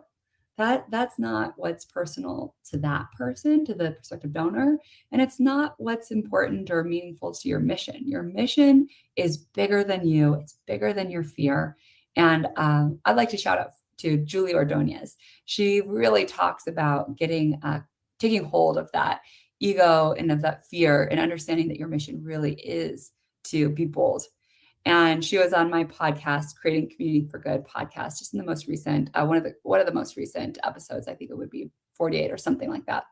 That's not what's personal to that person, to the prospective donor. And it's not what's important or meaningful to your mission. Your mission is bigger than you. It's bigger than your fear. And I'd like to shout out to Julie Ordonez. She really talks about taking hold of that ego and of that fear and understanding that your mission really is to be bold. And she was on my podcast, Creating Community for Good podcast, just in the most recent, one of the most recent episodes. I think it would be 48 or something like that.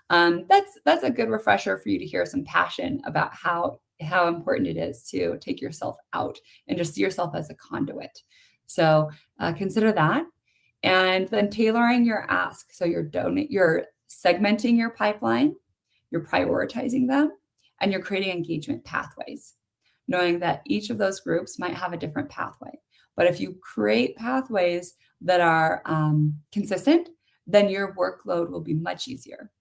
That's a good refresher for you to hear some passion about how important it is to take yourself out and just see yourself as a conduit. So consider that. And then tailoring your ask. So you're segmenting your pipeline, you're prioritizing them, and you're creating engagement pathways, knowing that each of those groups might have a different pathway. But if you create pathways that are consistent, then your workload will be much easier.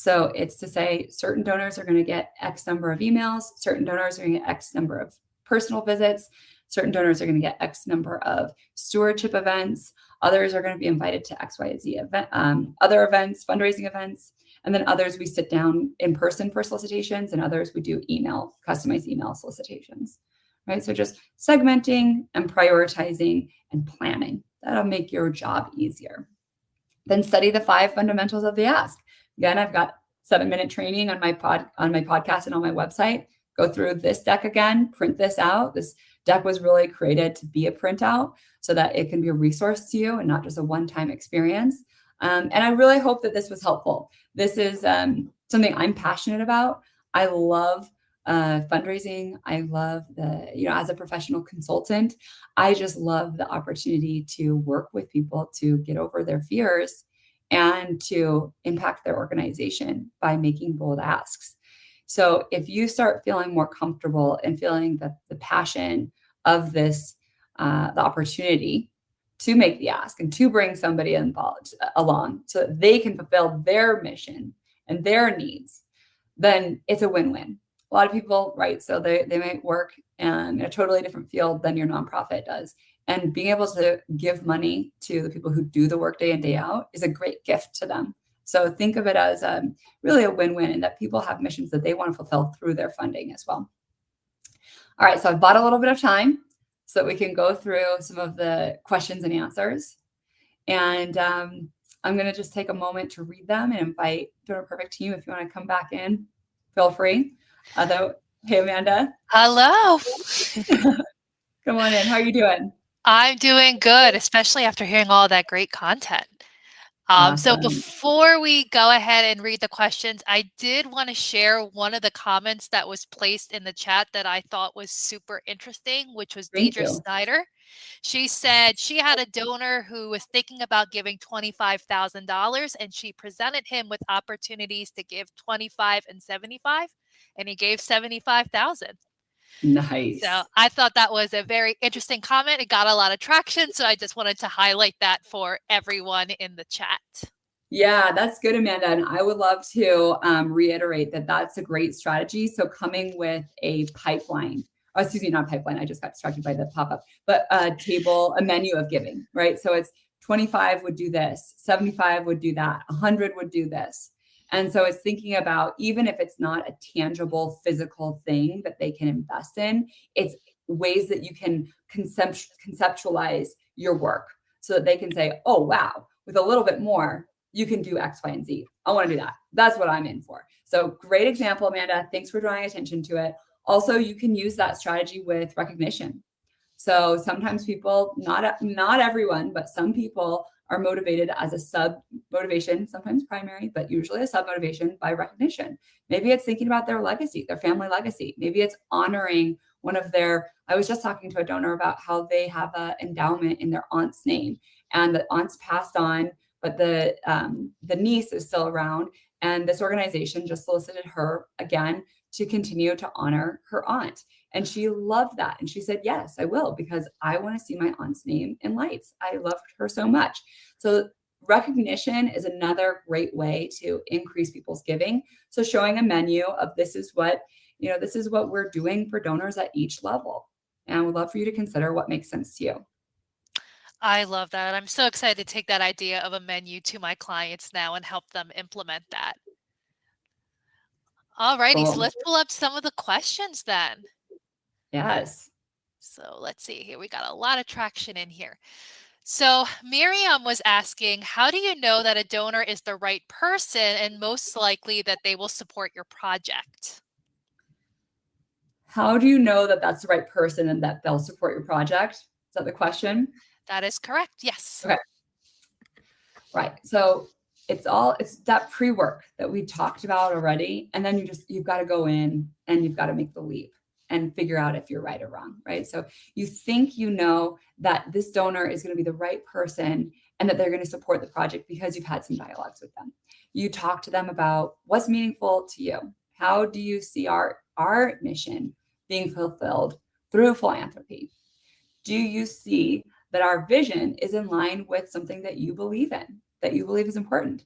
So it's to say certain donors are going to get X number of emails, certain donors are going to get X number of personal visits, certain donors are going to get X number of stewardship events, others are going to be invited to X, Y, and Z event, other events, fundraising events, and then others we sit down in person for solicitations, and others we do customized email solicitations, right? So just segmenting and prioritizing and planning. That'll make your job easier. Then study the 5 fundamentals of the ask. Again, I've got 7-minute training on my podcast and on my website. Go through this deck again, print this out. This deck was really created to be a printout so that it can be a resource to you and not just a one-time experience. And I really hope that this was helpful. This is something I'm passionate about. I love fundraising. I love as a professional consultant, I just love the opportunity to work with people to get over their fears and to impact their organization by making bold asks. So if you start feeling more comfortable and feeling the passion of this, the opportunity to make the ask and to bring somebody involved along so that they can fulfill their mission and their needs, then it's a win-win. A lot of people, right? So they might work in a totally different field than your nonprofit does. And being able to give money to the people who do the work day in, day out is a great gift to them. So think of it as really a win-win, and that people have missions that they want to fulfill through their funding as well. All right, so I've bought a little bit of time so that we can go through some of the questions and answers. And I'm going to just take a moment to read them and invite Donor Perfect team, if you want to come back in, feel free. Although, hey, Amanda. Hello. Come on in. How are you doing? I'm doing good, especially after hearing all that great content. Awesome. So before we go ahead and read the questions, I did want to share one of the comments that was placed in the chat that I thought was super interesting, which was Deidre Snyder. She said she had a donor who was thinking about giving $25,000, and she presented him with opportunities to give 25 and 75, and he gave 75,000. Nice. So I thought that was a very interesting comment. It got a lot of traction, so I just wanted to highlight that for everyone in the chat. Yeah, that's good, Amanda. And I would love to reiterate that that's a great strategy. So coming with a pipeline, not pipeline, I just got distracted by the pop-up, but a menu of giving, right? So it's 25 would do this, 75 would do that, 100 would do this. And so it's thinking about, even if it's not a tangible physical thing that they can invest in, it's ways that you can conceptualize your work so that they can say, oh, wow, with a little bit more, you can do X, Y, and Z. I want to do that. That's what I'm in for. So great example, Amanda. Thanks for drawing attention to it. Also, you can use that strategy with recognition. So sometimes people, not everyone, but some people are motivated as a sub motivation, sometimes primary, but usually a sub motivation by recognition. Maybe it's thinking about their legacy, their family legacy. Maybe it's honoring one of I was just talking to a donor about how they have an endowment in their aunt's name, and the aunt's passed on, but the niece is still around. And this organization just solicited her again to continue to honor her aunt. And she loved that. And she said, yes, I will, because I want to see my aunt's name in lights. I loved her so much. So recognition is another great way to increase people's giving. So showing a menu of this is what we're doing for donors at each level. And I would love for you to consider what makes sense to you. I love that. I'm so excited to take that idea of a menu to my clients now and help them implement that. All righty, so let's pull up some of the questions then. Yes. So let's see here. We got a lot of traction in here. So Miriam was asking, how do you know that a donor is the right person and most likely that they will support your project? How do you know that that's the right person and that they'll support your project? Is that the question? That is correct. Yes. Okay. Right. So it's that pre-work that we talked about already. And then you've got to go in and you've got to make the leap and figure out if you're right or wrong, right? So you think you know that this donor is going to be the right person and that they're going to support the project because you've had some dialogues with them. You talk to them about what's meaningful to you. How do you see our mission being fulfilled through philanthropy? Do you see that our vision is in line with something that you believe in, that you believe is important?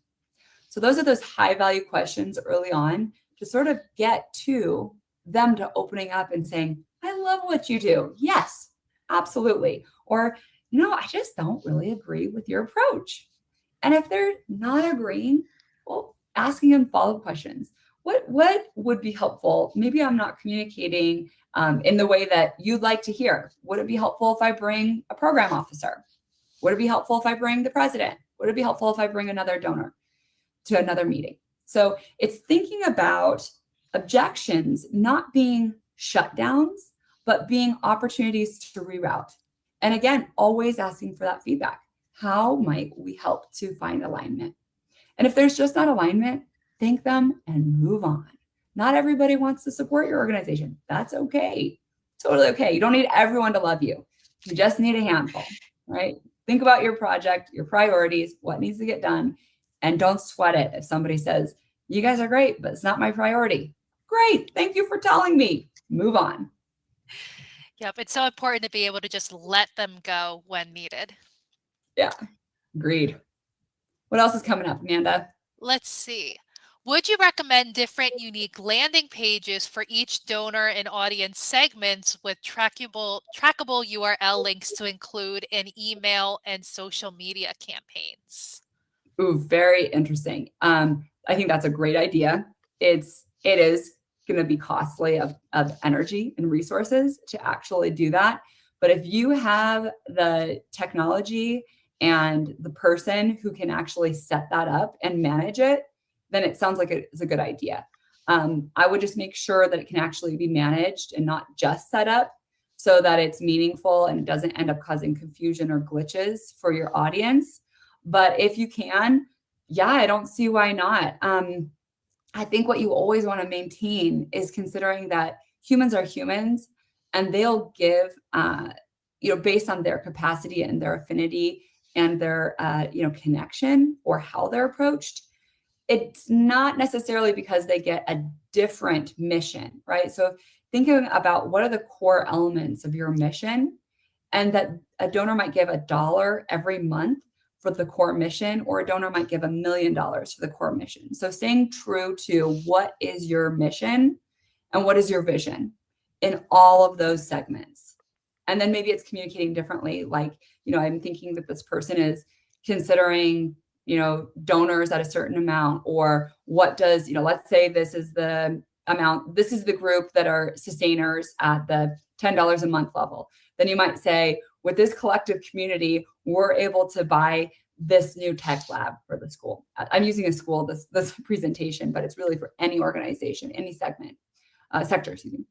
So those are those high value questions early on to sort of get to them to opening up and saying, I love what you do. Yes, absolutely. Or, I just don't really agree with your approach. And if they're not agreeing, well, asking them follow-up questions. What would be helpful? Maybe I'm not communicating in the way that you'd like to hear. Would it be helpful if I bring a program officer? Would it be helpful if I bring the president? Would it be helpful if I bring another donor to another meeting? So it's thinking about objections not being shutdowns, but being opportunities to reroute. And again, always asking for that feedback. How might we help to find alignment? And if there's just not alignment, thank them and move on. Not everybody wants to support your organization. That's okay. Totally okay. You don't need everyone to love you. You just need a handful, right? Think about your project, your priorities, what needs to get done, and don't sweat it if somebody says, you guys are great, but it's not my priority. Great. Thank you for telling me. Move on. Yep. It's so important to be able to just let them go when needed. Yeah. Agreed. What else is coming up, Amanda? Let's see. Would you recommend different unique landing pages for each donor and audience segments with trackable URL links to include in email and social media campaigns? Ooh, very interesting. I think that's a great idea. It is going to be costly of energy and resources to actually do that. But if you have the technology and the person who can actually set that up and manage it, then it sounds like it's a good idea. I would just make sure that it can actually be managed and not just set up so that it's meaningful and it doesn't end up causing confusion or glitches for your audience. But if you can, yeah, I don't see why not. I think what you always want to maintain is considering that humans are humans and they'll give, based on their capacity and their affinity and their, connection or how they're approached. It's not necessarily because they get a different mission, right? So thinking about what are the core elements of your mission, and that a donor might give $1 every month for the core mission, or a donor might give $1 million for the core mission. So staying true to what is your mission and what is your vision in all of those segments. And then maybe it's communicating differently. Like, I'm thinking that this person is considering, donors at a certain amount, or what does, let's say this is the amount, this is the group that are sustainers at the $10 a month level. Then you might say, with this collective community, we're able to buy this new tech lab for the school. I'm using a school, this presentation, but it's really for any organization, any segment, sector, excuse me.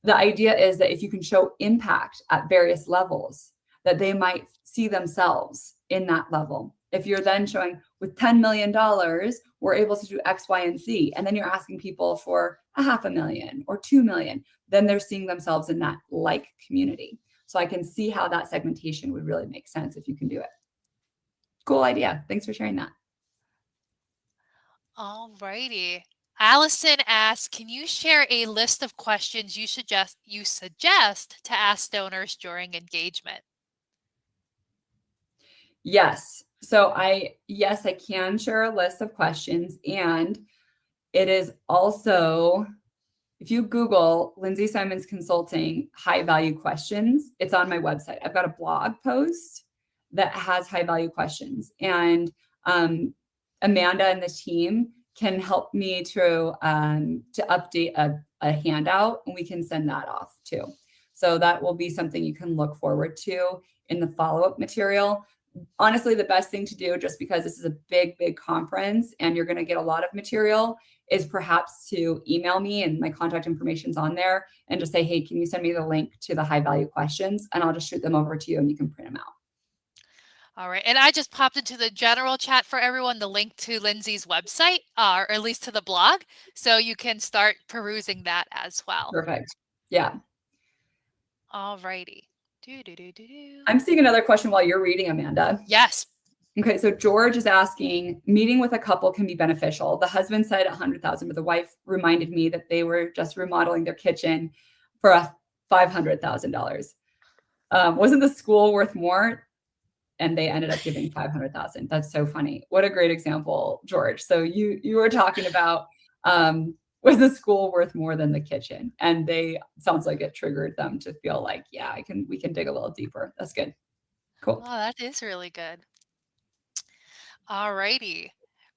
The idea is that if you can show impact at various levels, that they might see themselves in that level. If you're then showing with $10 million, we're able to do X, Y, and Z, and then you're asking people for $500,000 or $2 million, then they're seeing themselves in that like community. So I can see how that segmentation would really make sense if you can do it. Cool idea. Thanks for sharing that. All righty. Allison asks, can you share a list of questions you suggest to ask donors during engagement? Yes. So I can share a list of questions, and it is also, if you Google Lindsey Simons Consulting high value questions, it's on my website. I've got a blog post that has high value questions, and Amanda and the team can help me to update a handout, and we can send that off too. So that will be something you can look forward to in the follow-up material. Honestly, the best thing to do, just because this is a big conference and you're going to get a lot of material, is perhaps to email me, and my contact information's on there, and just say, hey, can you send me the link to the high value questions? And I'll just shoot them over to you and you can print them out. All right. And I just popped into the general chat for everyone the link to Lindsey's website, or at least to the blog. So you can start perusing that as well. Perfect. Yeah. All righty. I'm seeing another question while you're reading, Amanda. Yes. Okay, so George is asking, meeting with a couple can be beneficial. The husband said 100,000, but the wife reminded me that they were just remodeling their kitchen for $500,000. Wasn't the school worth more? and they ended up giving 500,000. That's so funny. What a great example, George. So you were talking about, was the school worth more than the kitchen? And sounds like it triggered them to feel like, yeah, we can dig a little deeper. That's good. Cool. Oh, that is really good. Alrighty.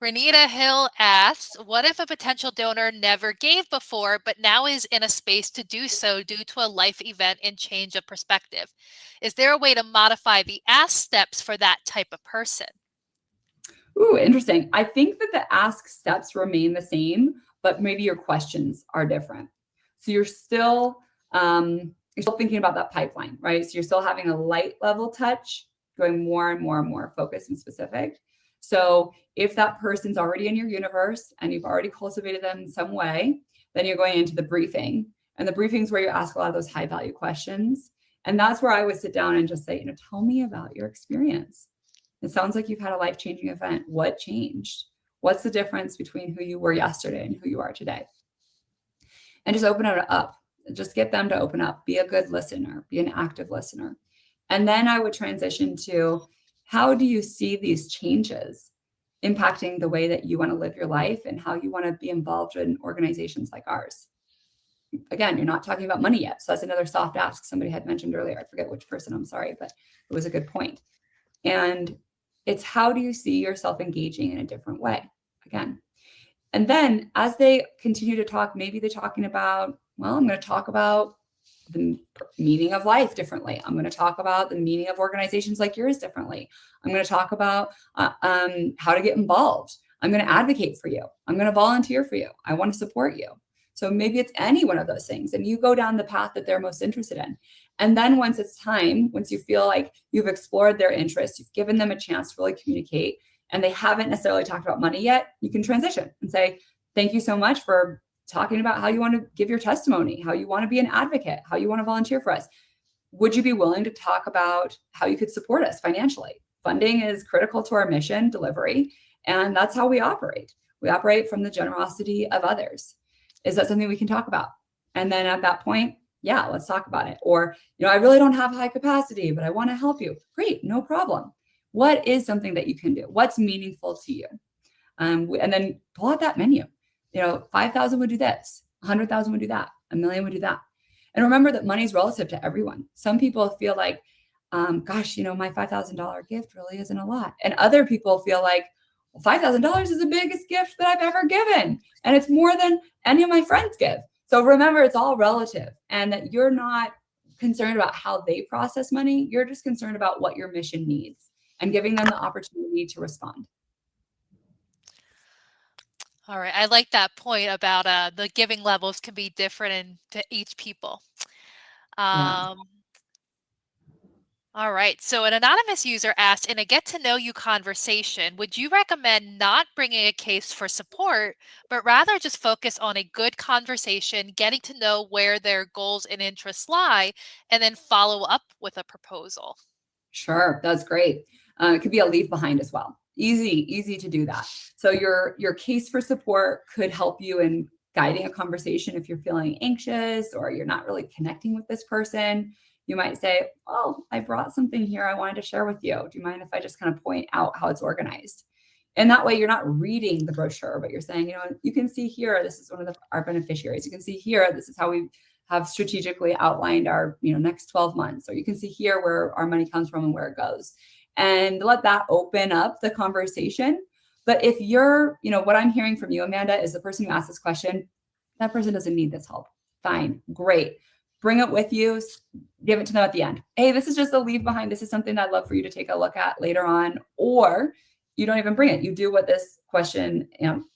Renita Hill asks, what if a potential donor never gave before, but now is in a space to do so due to a life event and change of perspective? Is there a way to modify the ask steps for that type of person? Ooh, interesting. I think that the ask steps remain the same, but maybe your questions are different. So you're still thinking about that pipeline, right? So you're still having a light level touch, going more and more and more focused and specific. So if that person's already in your universe and you've already cultivated them in some way, then you're going into the briefing. And the briefing is where you ask a lot of those high value questions. And that's where I would sit down and just say, tell me about your experience. It sounds like you've had a life-changing event. What changed? What's the difference between who you were yesterday and who you are today? And just open it up. Just get them to open up. Be a good listener. Be an active listener. And then I would transition to, how do you see these changes impacting the way that you want to live your life and how you want to be involved in organizations like ours? Again, you're not talking about money yet. So that's another soft ask somebody had mentioned earlier. I forget which person, I'm sorry, but it was a good point. And it's, how do you see yourself engaging in a different way? Again. And then as they continue to talk, maybe they're talking about, well, I'm going to talk about the meaning of life differently. I'm going to talk about the meaning of organizations like yours differently. I'm going to talk about how to get involved. I'm going to advocate for you. I'm going to volunteer for you. I want to support you. So maybe it's any one of those things, and you go down the path that they're most interested in. And then once it's time, once you feel like you've explored their interests, you've given them a chance to really communicate, and they haven't necessarily talked about money yet, you can transition and say, thank you so much for talking about how you want to give your testimony, how you want to be an advocate, how you want to volunteer for us. Would you be willing to talk about how you could support us financially? Funding is critical to our mission delivery, and that's how we operate. We operate from the generosity of others. Is that something we can talk about? And then at that point, yeah, let's talk about it. Or, I really don't have high capacity, but I want to help you. Great, no problem. What is something that you can do? What's meaningful to you? And then pull out that menu. 5,000 would do this, 100,000 would do that, 1,000,000 would do that. And remember that money is relative to everyone. Some people feel like, gosh, my $5,000 gift really isn't a lot. And other people feel like, well, $5,000 is the biggest gift that I've ever given. And it's more than any of my friends give. So remember, it's all relative, and that you're not concerned about how they process money. You're just concerned about what your mission needs and giving them the opportunity to respond. All right. I like that point about the giving levels can be different to each people. Yeah. All right. So an anonymous user asked, in a get to know you conversation, would you recommend not bringing a case for support, but rather just focus on a good conversation, getting to know where their goals and interests lie, and then follow up with a proposal? Sure, that's great. It could be a leave behind as well. Easy to do that. So your case for support could help you in guiding a conversation if you're feeling anxious or you're not really connecting with this person. You might say, oh, I brought something here I wanted to share with you. Do you mind if I just kind of point out how it's organized? And that way you're not reading the brochure, but you're saying, you can see here, this is one of our beneficiaries. You can see here, this is how we have strategically outlined our next 12 months. Or you can see here where our money comes from and where it goes. And let that open up the conversation. But if what I'm hearing from you, Amanda, is the person who asked this question, that person doesn't need this help. Fine, great. Bring it with you, give it to them at the end. Hey, this is just a leave behind. This is something I'd love for you to take a look at later on. Or you don't even bring it. You do what this question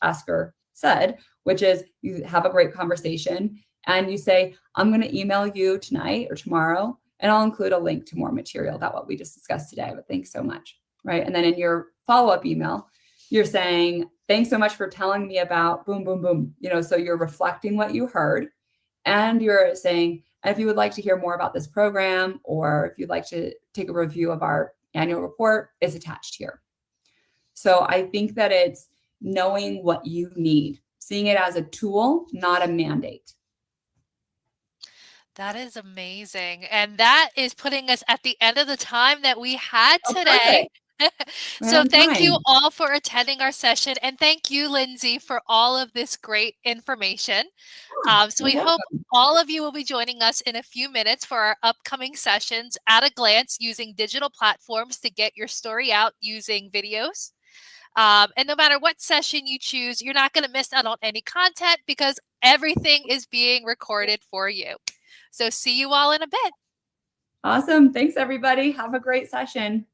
asker said, which is you have a great conversation and you say, I'm going to email you tonight or tomorrow, and I'll include a link to more material about what we just discussed today. But thanks so much. Right. And then in your follow-up email, you're saying, thanks so much for telling me about boom, boom, boom. So you're reflecting what you heard, and you're saying, if you would like to hear more about this program, or if you'd like to take a review of our annual report, is attached here. So I think that it's knowing what you need, seeing it as a tool, not a mandate. That is amazing. And that is putting us at the end of the time that we had Oh, today. perfect. Right So on thank you time. all for attending our session. And thank you, Lindsey, for all of this great information. So You're we hope welcome. all of you will be joining us in a few minutes for our upcoming sessions at a glance using digital platforms to get your story out using videos. And no matter what session you choose, you're not going to miss out on any content because everything is being recorded for you. So see you all in a bit. Awesome. Thanks, everybody. Have a great session.